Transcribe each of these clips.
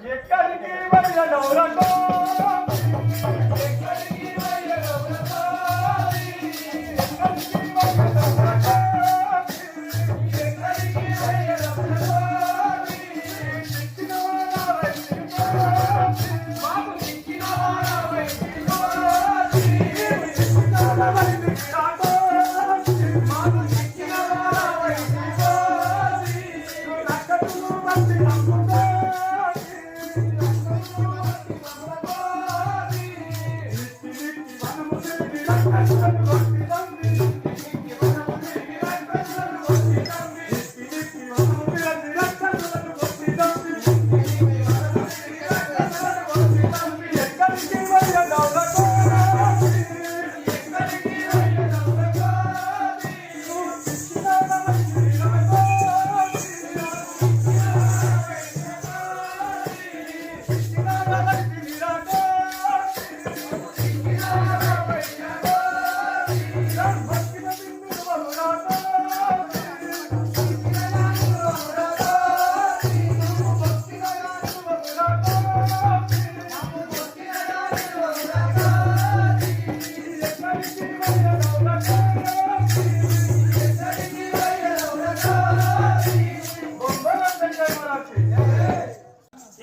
ఎక్కడికి వెళ్ళనవురటో ఎక్కడికి వెళ్ళనవురటో ఎక్కడికి వెళ్ళనవురటో ఎక్కడికి వెళ్ళనవురటో మాకు చిక్కినవారా వైద్యులో చిక్కినవారా వైద్యులో మాకు చిక్కినవారా వైద్యులో రక్కతులు బట్టి నమ్ముతో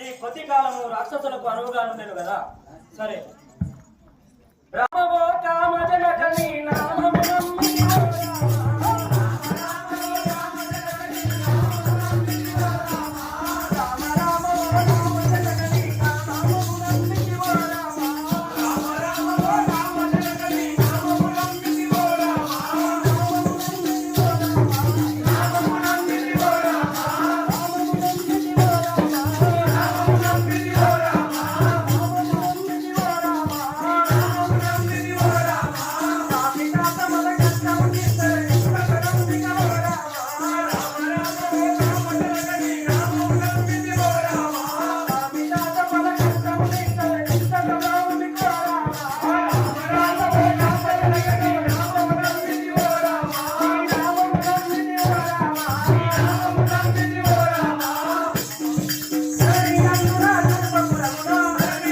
ఈ కొద్ది కాలము రాక్షసులకు అనువుగా ఉండేను కదా. సరే రామవో కామజనక నీ నామమునమ్మ